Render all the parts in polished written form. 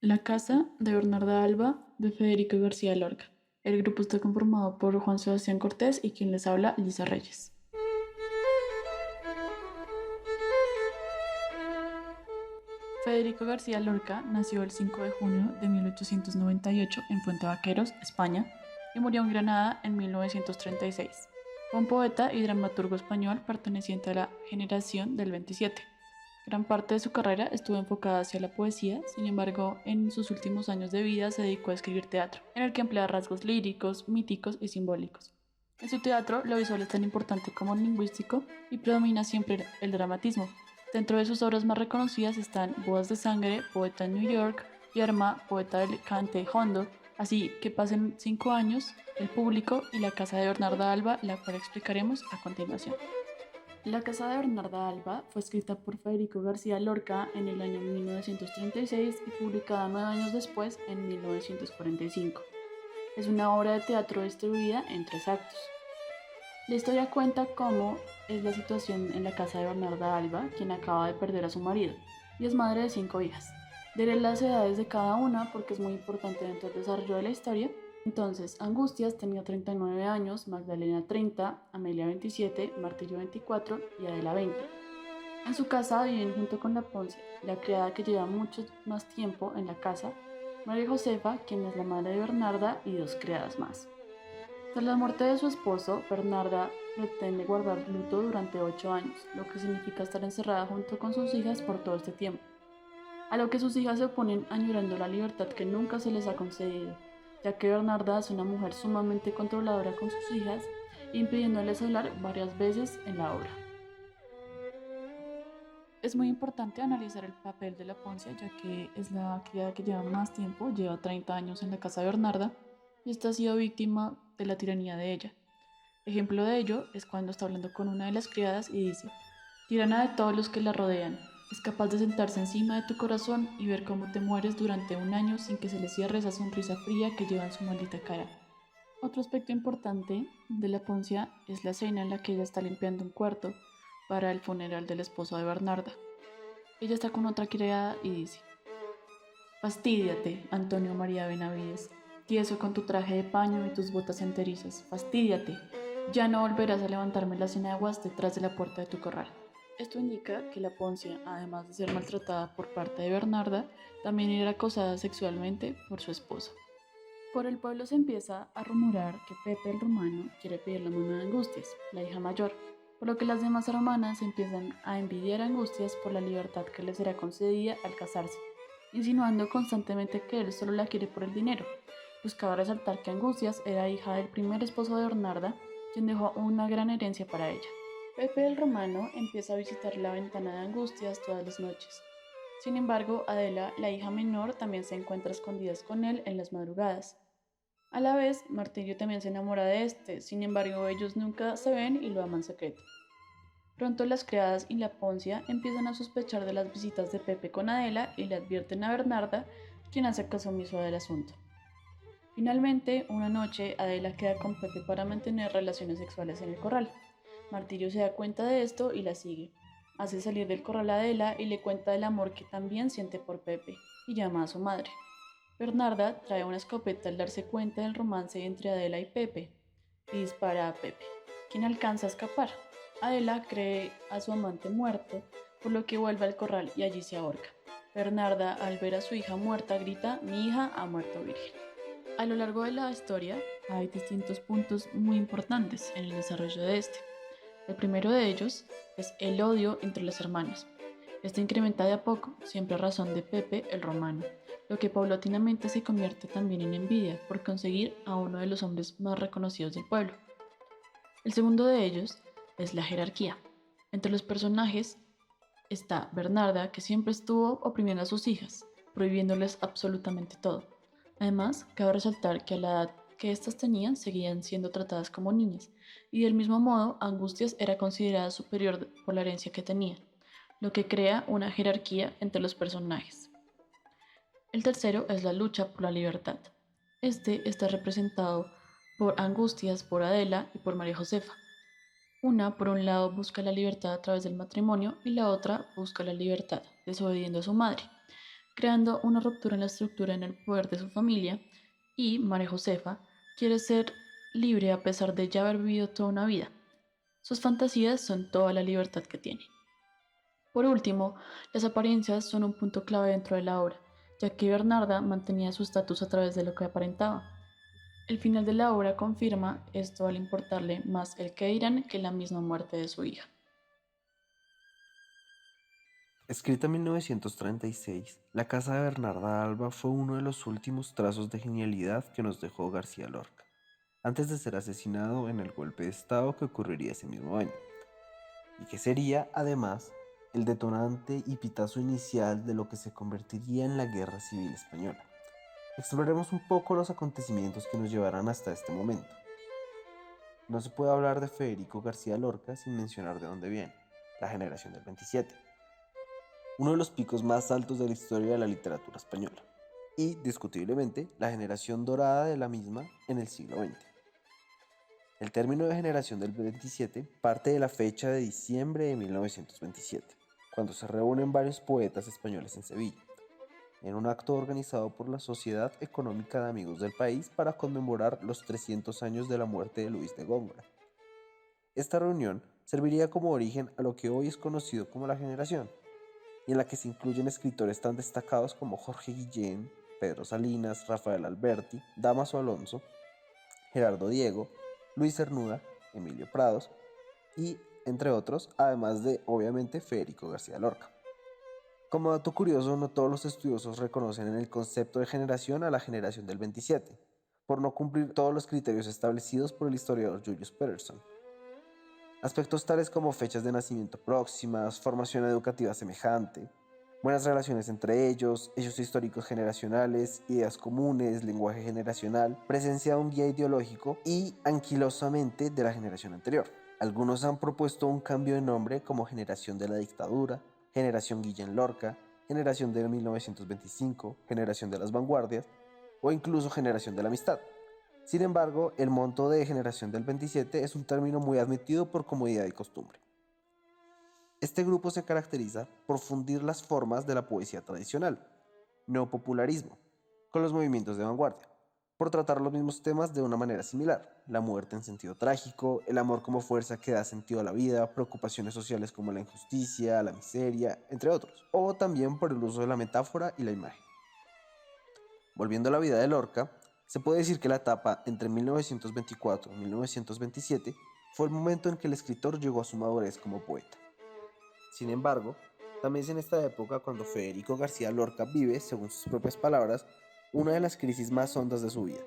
La casa de Bernarda Alba de Federico García Lorca. El grupo está conformado por Juan Sebastián Cortés y quien les habla, Lisa Reyes. Federico García Lorca nació el 5 de junio de 1898 en Fuente Vaqueros, España, y murió en Granada en 1936. Fue un poeta y dramaturgo español perteneciente a la generación del 27. Gran parte de su carrera estuvo enfocada hacia la poesía, sin embargo, en sus últimos años de vida se dedicó a escribir teatro, en el que emplea rasgos líricos, míticos y simbólicos. En su teatro, lo visual es tan importante como el lingüístico y predomina siempre el dramatismo. Dentro de sus obras más reconocidas están Bodas de Sangre, Poeta en New York, Yerma, Poeta del Cante Hondo, así que pasen 5 años, El Público y La Casa de Bernarda Alba, la cual explicaremos a continuación. La Casa de Bernarda Alba fue escrita por Federico García Lorca en el año 1936 y publicada 9 años después, en 1945. Es una obra de teatro distribuida en 3 actos. La historia cuenta cómo es la situación en la casa de Bernarda Alba, quien acaba de perder a su marido, y es madre de 5 hijas. Diré las edades de cada una porque es muy importante dentro del desarrollo de la historia. Entonces, Angustias tenía 39 años, Magdalena 30, Amelia 27, Martirio 24 y Adela 20. En su casa viven junto con la Poncia, la criada que lleva mucho más tiempo en la casa, María Josefa, quien es la madre de Bernarda, y 2 criadas más. Tras la muerte de su esposo, Bernarda pretende guardar luto durante 8 años, lo que significa estar encerrada junto con sus hijas por todo este tiempo, a lo que sus hijas se oponen añorando la libertad que nunca se les ha concedido, ya que Bernarda es una mujer sumamente controladora con sus hijas, impidiéndoles hablar varias veces en la obra. Es muy importante analizar el papel de la Poncia, ya que es la criada que lleva más tiempo, lleva 30 años en la casa de Bernarda, y esta ha sido víctima de la tiranía de ella. Ejemplo de ello es cuando está hablando con una de las criadas y dice: tirana de todos los que la rodean, es capaz de sentarse encima de tu corazón y ver cómo te mueres durante un año sin que se le cierre esa sonrisa fría que lleva en su maldita cara. Otro aspecto importante de la Poncia es la escena en la que ella está limpiando un cuarto para el funeral del esposo de Bernarda. Ella está con otra criada y dice: Fastídiate, Antonio María Benavides, tieso con tu traje de paño y tus botas enterizas, fastídiate, ya no volverás a levantarme las enaguas detrás de la puerta de tu corral. Esto indica que la Poncia, además de ser maltratada por parte de Bernarda, también era acosada sexualmente por su esposo. Por el pueblo se empieza a rumorar que Pepe el Romano quiere pedir la mano de Angustias, la hija mayor, por lo que las demás hermanas empiezan a envidiar a Angustias por la libertad que le será concedida al casarse, insinuando constantemente que él solo la quiere por el dinero. Buscaba resaltar que Angustias era hija del primer esposo de Bernarda, quien dejó una gran herencia para ella. Pepe el Romano empieza a visitar la ventana de Angustias todas las noches. Sin embargo, Adela, la hija menor, también se encuentra a escondidas con él en las madrugadas. A la vez, Martirio también se enamora de este, sin embargo ellos nunca se ven y lo aman secreto. Pronto las criadas y la Poncia empiezan a sospechar de las visitas de Pepe con Adela y le advierten a Bernarda, quien hace caso omiso del asunto. Finalmente, una noche, Adela queda con Pepe para mantener relaciones sexuales en el corral. Martirio se da cuenta de esto y la sigue. Hace salir del corral a Adela y le cuenta el amor que también siente por Pepe, y llama a su madre. Bernarda trae una escopeta al darse cuenta del romance entre Adela y Pepe y dispara a Pepe, quien alcanza a escapar. Adela cree a su amante muerto, por lo que vuelve al corral y allí se ahorca. Bernarda, al ver a su hija muerta, grita: mi hija ha muerto virgen. A lo largo de la historia hay distintos puntos muy importantes en el desarrollo de este. El primero de ellos es el odio entre las hermanas. Este incrementa de a poco, siempre a razón de Pepe el Romano, lo que paulatinamente se convierte también en envidia por conseguir a uno de los hombres más reconocidos del pueblo. El segundo de ellos es la jerarquía. Entre los personajes está Bernarda, que siempre estuvo oprimiendo a sus hijas, prohibiéndoles absolutamente todo. Además, cabe resaltar que a la edad que éstas tenían seguían siendo tratadas como niñas, y del mismo modo Angustias era considerada superior por la herencia que tenía, lo que crea una jerarquía entre los personajes. El tercero es la lucha por la libertad. Este está representado por Angustias, por Adela y por María Josefa. Una, por un lado, busca la libertad a través del matrimonio y la otra busca la libertad desobediendo a su madre. creando una ruptura en la estructura en el poder de su familia, y María Josefa quiere ser libre a pesar de ya haber vivido toda una vida. Sus fantasías son toda la libertad que tiene. Por último, las apariencias son un punto clave dentro de la obra, ya que Bernarda mantenía su estatus a través de lo que aparentaba. El final de la obra confirma esto al importarle más el que dirán que la misma muerte de su hija. Escrita en 1936, La casa de Bernarda Alba fue uno de los últimos trazos de genialidad que nos dejó García Lorca, antes de ser asesinado en el golpe de Estado que ocurriría ese mismo año, y que sería, además, el detonante y pitazo inicial de lo que se convertiría en la Guerra Civil Española. Exploremos un poco los acontecimientos que nos llevarán hasta este momento. No se puede hablar de Federico García Lorca sin mencionar de dónde viene, la generación del 27, uno de los picos más altos de la historia de la literatura española, y, discutiblemente, la generación dorada de la misma en el siglo XX. El término de generación del 27 parte de la fecha de diciembre de 1927, cuando se reúnen varios poetas españoles en Sevilla, en un acto organizado por la Sociedad Económica de Amigos del País para conmemorar los 300 años de la muerte de Luis de Góngora. Esta reunión serviría como origen a lo que hoy es conocido como la generación, y en la que se incluyen escritores tan destacados como Jorge Guillén, Pedro Salinas, Rafael Alberti, Dámaso Alonso, Gerardo Diego, Luis Cernuda, Emilio Prados y, entre otros, además de, obviamente, Federico García Lorca. Como dato curioso, no todos los estudiosos reconocen en el concepto de generación a la generación del 27, por no cumplir todos los criterios establecidos por el historiador Julius Peterson. Aspectos tales como fechas de nacimiento próximas, formación educativa semejante, buenas relaciones entre ellos, hechos históricos generacionales, ideas comunes, lenguaje generacional, presencia de un guía ideológico y anquilosamente de la generación anterior. Algunos han propuesto un cambio de nombre como generación de la dictadura, generación Guillén Lorca, generación de 1925, generación de las vanguardias o incluso generación de la amistad. Sin embargo, el monto de generación del 27 es un término muy admitido por comodidad y costumbre. Este grupo se caracteriza por fundir las formas de la poesía tradicional, neopopularismo, con los movimientos de vanguardia, por tratar los mismos temas de una manera similar, la muerte en sentido trágico, el amor como fuerza que da sentido a la vida, preocupaciones sociales como la injusticia, la miseria, entre otros, o también por el uso de la metáfora y la imagen. Volviendo a la vida de Lorca, se puede decir que la etapa entre 1924 y 1927 fue el momento en que el escritor llegó a su madurez como poeta. Sin embargo, también es en esta época cuando Federico García Lorca vive, según sus propias palabras, una de las crisis más hondas de su vida.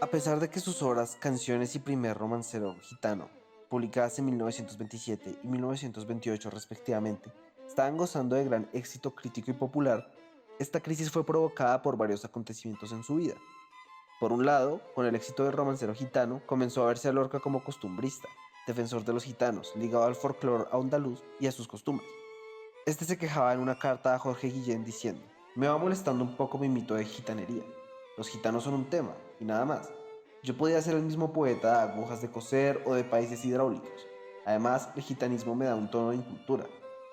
A pesar de que sus obras Canciones y Primer romancero gitano, publicadas en 1927 y 1928 respectivamente, estaban gozando de gran éxito crítico y popular, esta crisis fue provocada por varios acontecimientos en su vida. Por un lado, con el éxito del romancero gitano, comenzó a verse a Lorca como costumbrista, defensor de los gitanos, ligado al folclore andaluz y a sus costumbres. Este se quejaba en una carta a Jorge Guillén diciendo: "Me va molestando un poco mi mito de gitanería. Los gitanos son un tema, y nada más. Yo podía ser el mismo poeta de agujas de coser o de países hidráulicos. Además, el gitanismo me da un tono de incultura,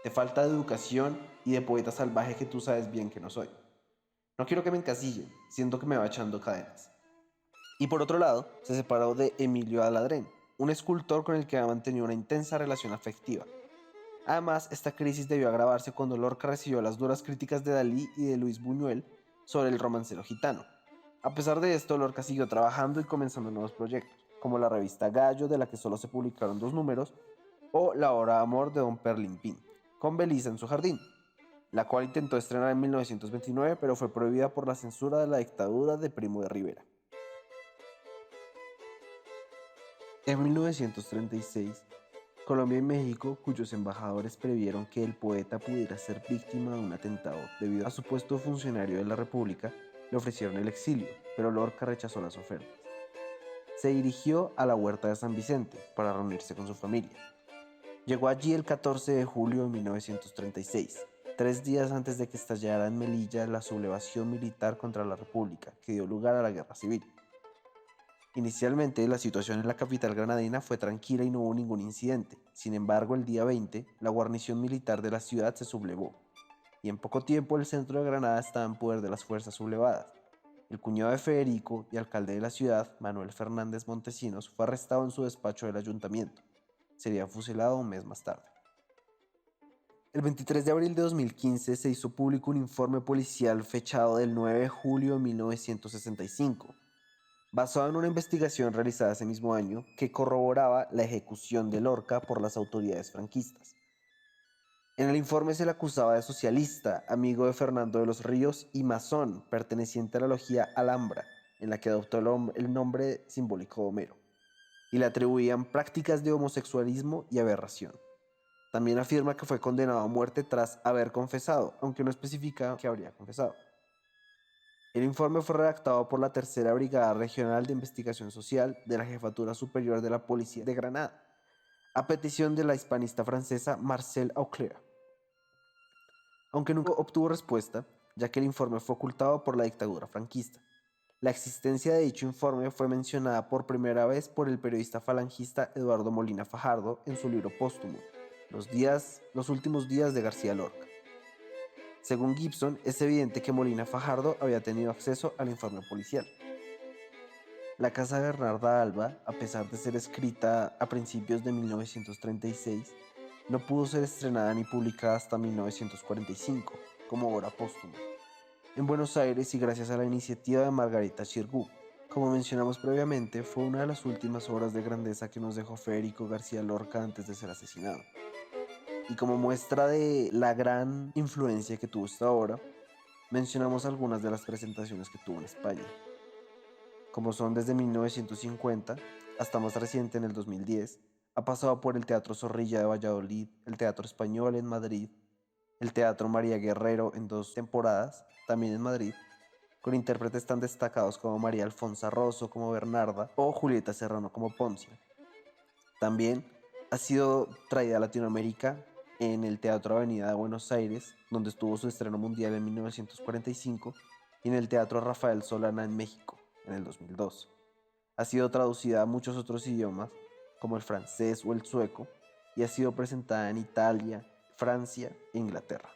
de falta de educación y de poeta salvaje que tú sabes bien que no soy. No quiero que me encasillen, siento que me va echando cadenas". Y por otro lado, se separó de Emilio Aladrén, un escultor con el que había mantenido una intensa relación afectiva. Además, esta crisis debió agravarse cuando Lorca recibió las duras críticas de Dalí y de Luis Buñuel sobre el romancero gitano. A pesar de esto, Lorca siguió trabajando y comenzando nuevos proyectos, como la revista Gallo, de la que solo se publicaron 2 números, o La Hora de Amor de Don Perlimpín, con Belisa en su jardín, la cual intentó estrenar en 1929, pero fue prohibida por la censura de la dictadura de Primo de Rivera. En 1936, Colombia y México, cuyos embajadores previeron que el poeta pudiera ser víctima de un atentado debido a su puesto de funcionario de la República, le ofrecieron el exilio, pero Lorca rechazó las ofertas. Se dirigió a la Huerta de San Vicente para reunirse con su familia. Llegó allí el 14 de julio de 1936, 3 días antes de que estallara en Melilla la sublevación militar contra la República, que dio lugar a la Guerra Civil. Inicialmente, la situación en la capital granadina fue tranquila y no hubo ningún incidente. Sin embargo, el día 20, la guarnición militar de la ciudad se sublevó. y en poco tiempo el centro de Granada estaba en poder de las fuerzas sublevadas. El cuñado de Federico y alcalde de la ciudad, Manuel Fernández Montesinos, fue arrestado en su despacho del ayuntamiento. Sería fusilado un mes más tarde. El 23 de abril de 2015 se hizo público un informe policial fechado del 9 de julio de 1965, basado en una investigación realizada ese mismo año que corroboraba la ejecución de Lorca por las autoridades franquistas. En el informe se le acusaba de socialista, amigo de Fernando de los Ríos y masón, perteneciente a la logia Alhambra, en la que adoptó el nombre simbólico de Homero, y le atribuían prácticas de homosexualismo y aberración. También afirma que fue condenado a muerte tras haber confesado, aunque no especifica que habría confesado. El informe fue redactado por la Tercera Brigada Regional de Investigación Social de la Jefatura Superior de la Policía de Granada, a petición de la hispanista francesa Marcel Auclair. Aunque nunca obtuvo respuesta, ya que el informe fue ocultado por la dictadura franquista. La existencia de dicho informe fue mencionada por primera vez por el periodista falangista Eduardo Molina Fajardo en su libro póstumo, Los últimos días de García Lorca. Según Gibson, es evidente que Molina Fajardo había tenido acceso al informe policial. La casa de Bernarda Alba, a pesar de ser escrita a principios de 1936, no pudo ser estrenada ni publicada hasta 1945, como obra póstuma, en Buenos Aires y gracias a la iniciativa de Margarita Xirgu. Como mencionamos previamente, fue una de las últimas obras de grandeza que nos dejó Federico García Lorca antes de ser asesinado. Y como muestra de la gran influencia que tuvo esta obra, mencionamos algunas de las presentaciones que tuvo en España, como son desde 1950 hasta más reciente en el 2010, ha pasado por el Teatro Zorrilla de Valladolid, el Teatro Español en Madrid, el Teatro María Guerrero en 2 temporadas, también en Madrid, con intérpretes tan destacados como María Alfonsa Rosso como Bernarda o Julieta Serrano como Poncia. También ha sido traída a Latinoamérica en el Teatro Avenida de Buenos Aires, donde estuvo su estreno mundial en 1945, y en el Teatro Rafael Solana en México, en el 2002. Ha sido traducida a muchos otros idiomas, como el francés o el sueco, y ha sido presentada en Italia, Francia e Inglaterra.